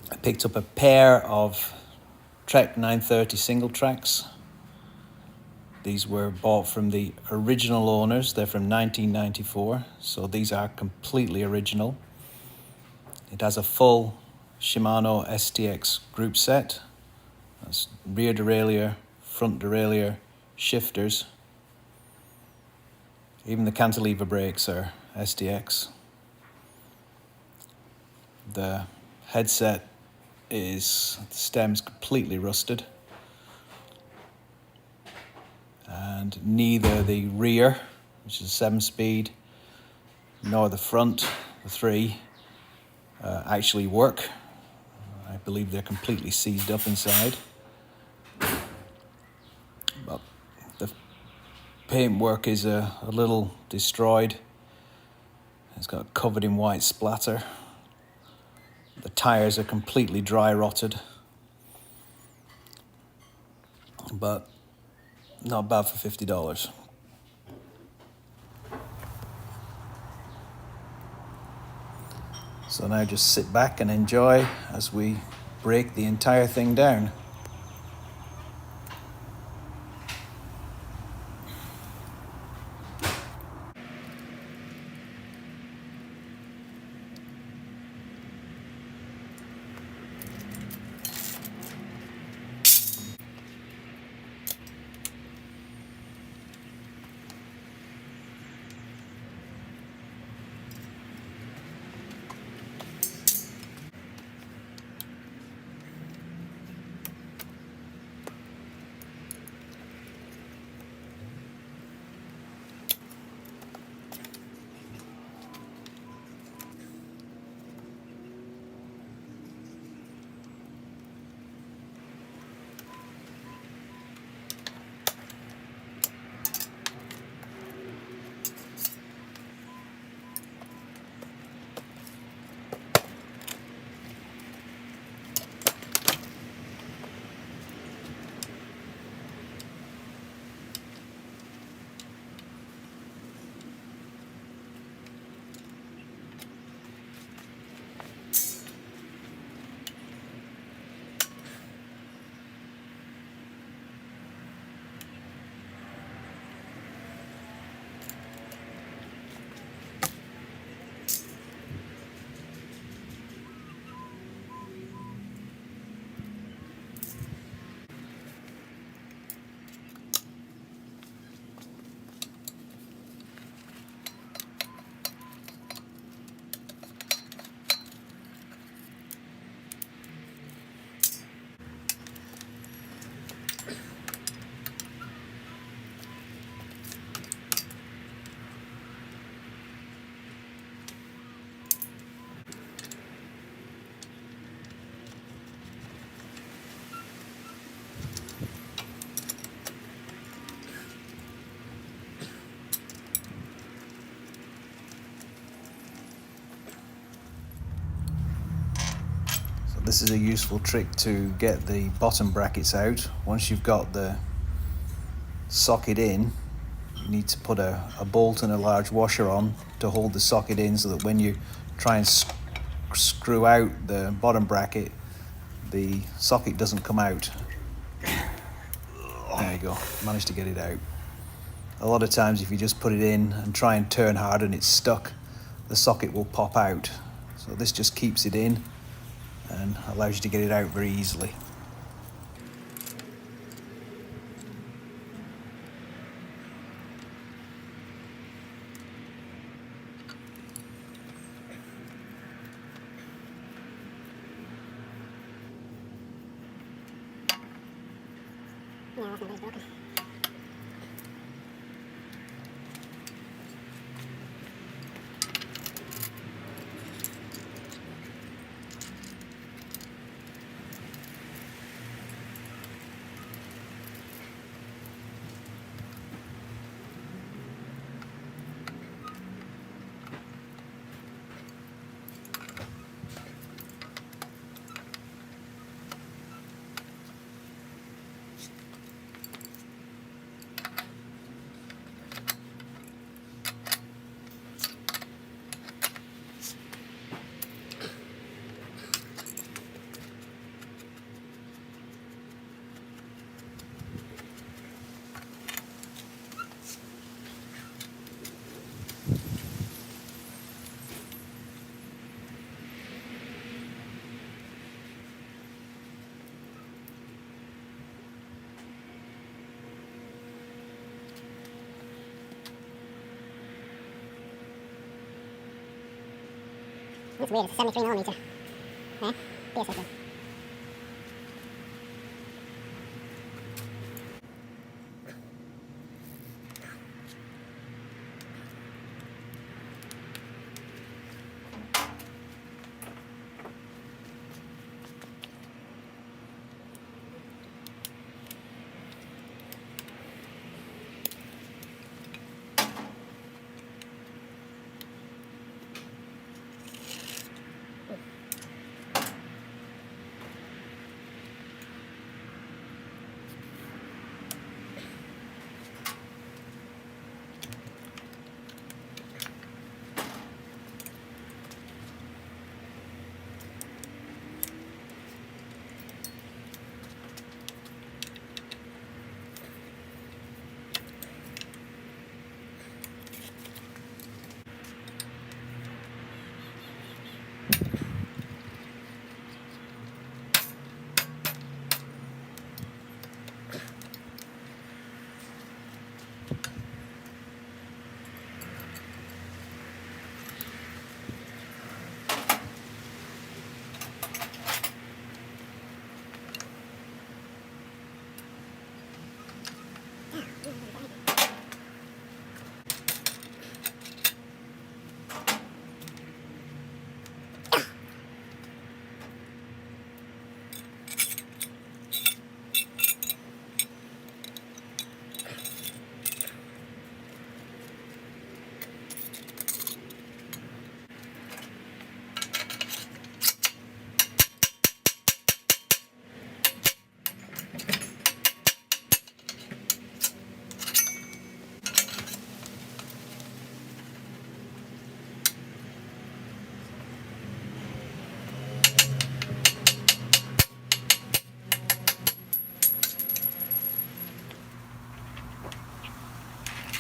I picked up a pair of Trek 930 single tracks. These were bought from the original owners. They're from 1994, so these are completely original. It has a full Shimano STX group set. That's rear derailleur, front derailleur, shifters. Even the cantilever brakes are STX. The headset the stem's completely rusted. And neither the rear, which is a 7-speed, nor the front, the 3, actually work. I believe they're completely seized up inside. But the paintwork is a little destroyed. It's got covered in white splatter. The tires are completely dry rotted. But not bad for $50. So now just sit back and enjoy as we break the entire thing down. This is a useful trick to get the bottom brackets out. Once you've got the socket in, you need to put a bolt and a large washer on to hold the socket in, so that when you try and screw out the bottom bracket, the socket doesn't come out. There you go, managed to get it out. A lot of times if you just put it in and try and turn hard and it's stuck, the socket will pop out. So this just keeps it in and allows you to get it out very easily. That's weird, it's a 73mm. Yeah, PSA thing.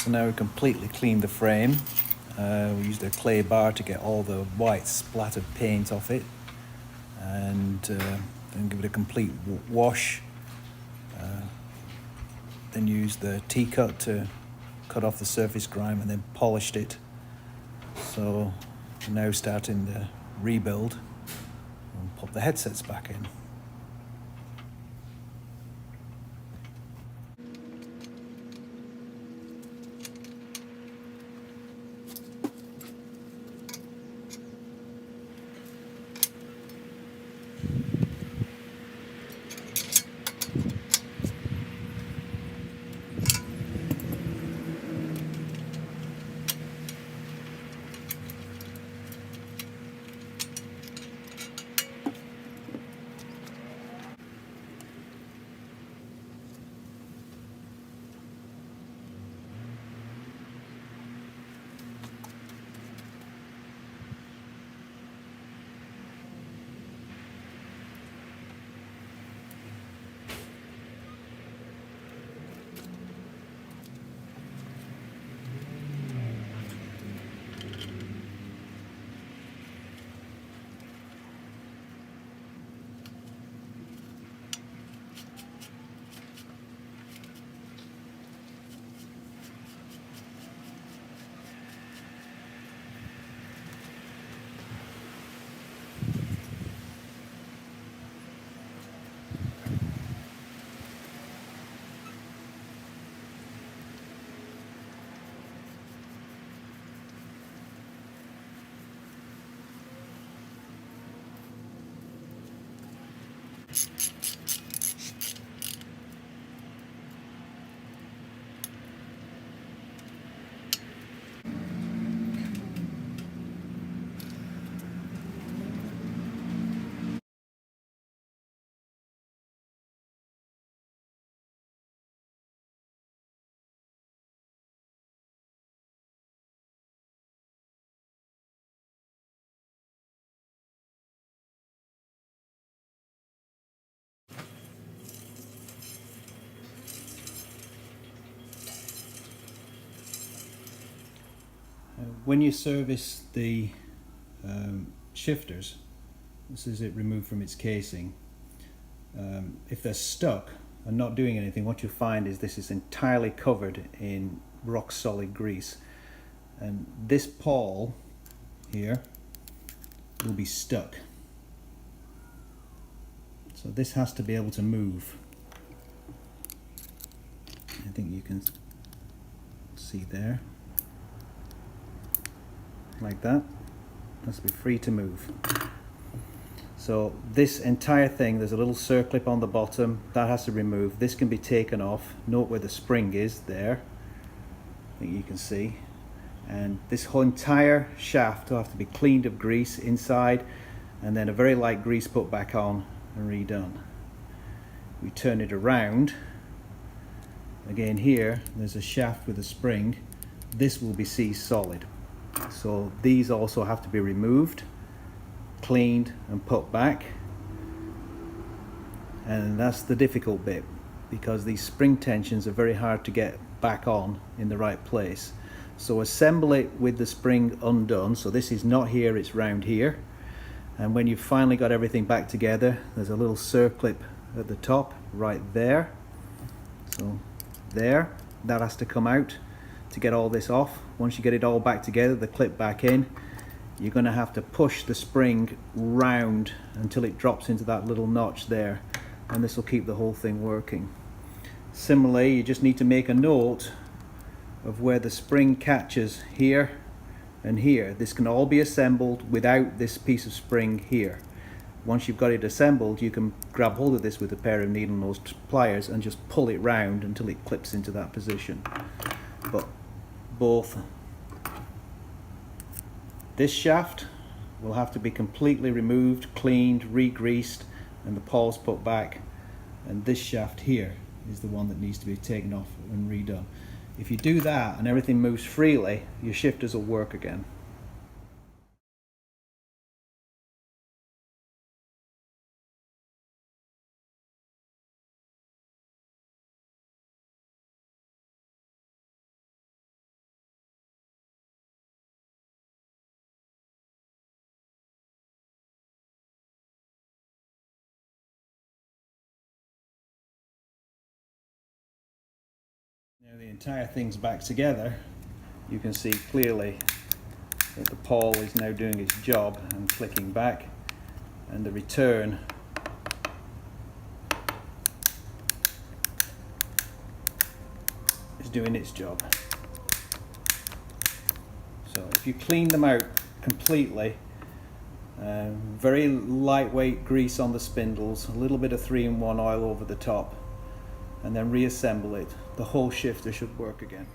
So now we completely cleaned the frame. We used a clay bar to get all the white splattered paint off it, and then give it a complete wash. Then used the T-cut to cut off the surface grime, and then polished it. So we're now starting the rebuild and pop the headsets back in. When you service the shifters, this is it removed from its casing. If they're stuck and not doing anything, what you'll find is this is entirely covered in rock solid grease. And this pawl here will be stuck. So this has to be able to move. I think you can see there, like that. Has to be free to move. So this entire thing, there's a little circlip on the bottom that has to be removed. This can be taken off. Note where the spring is there. I think you can see. And this whole entire shaft will have to be cleaned of grease inside, and then a very light grease put back on and redone. We turn it around. Again, here there's a shaft with a spring. This will be seized solid. So these also have to be removed, cleaned and put back. And that's the difficult bit, because these spring tensions are very hard to get back on in the right place. So assemble it with the spring undone. So this is not here, it's round here. And when you've finally got everything back together, there's a little circlip at the top right there. So there, that has to come out to get all this off. Once you get it all back together, the clip back in, you're going to have to push the spring round until it drops into that little notch there, and this will keep the whole thing working. Similarly, you just need to make a note of where the spring catches here and here. This can all be assembled without this piece of spring here. Once you've got it assembled, you can grab hold of this with a pair of needle nose pliers and just pull it round until it clips into that position. But both this shaft will have to be completely removed, cleaned, re-greased, and the pawls put back, and this shaft here is the one that needs to be taken off and redone. If you do that and everything moves freely, your shifters will work again. Now the entire thing's back together. You can see clearly that the pawl is now doing its job and clicking back, and the return is doing its job. So if you clean them out completely, very lightweight grease on the spindles, a little bit of 3-in-1 oil over the top, and then reassemble it, the whole shifter should work again.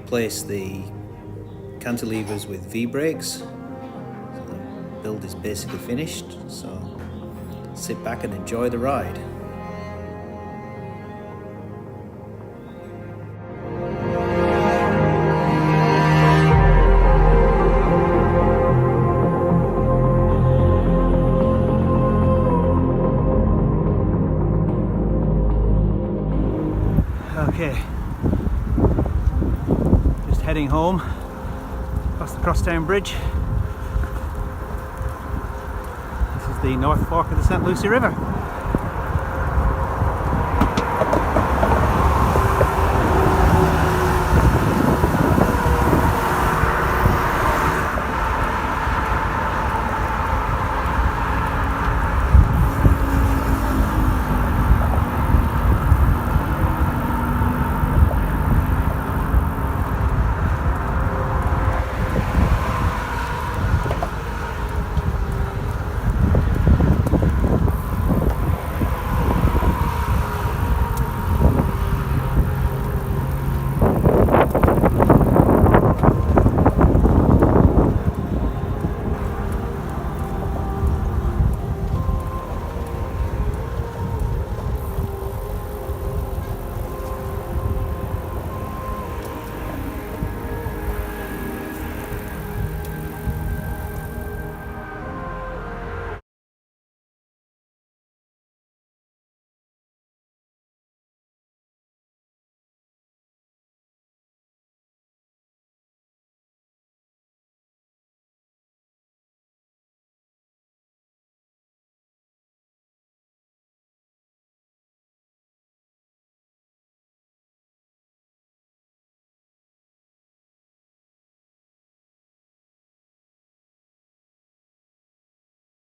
replaced the cantilevers with V-brakes. So the build is basically finished, so sit back and enjoy the ride. Okay, just heading home across the Crosstown Bridge. This is the North Fork of the St. Lucie River.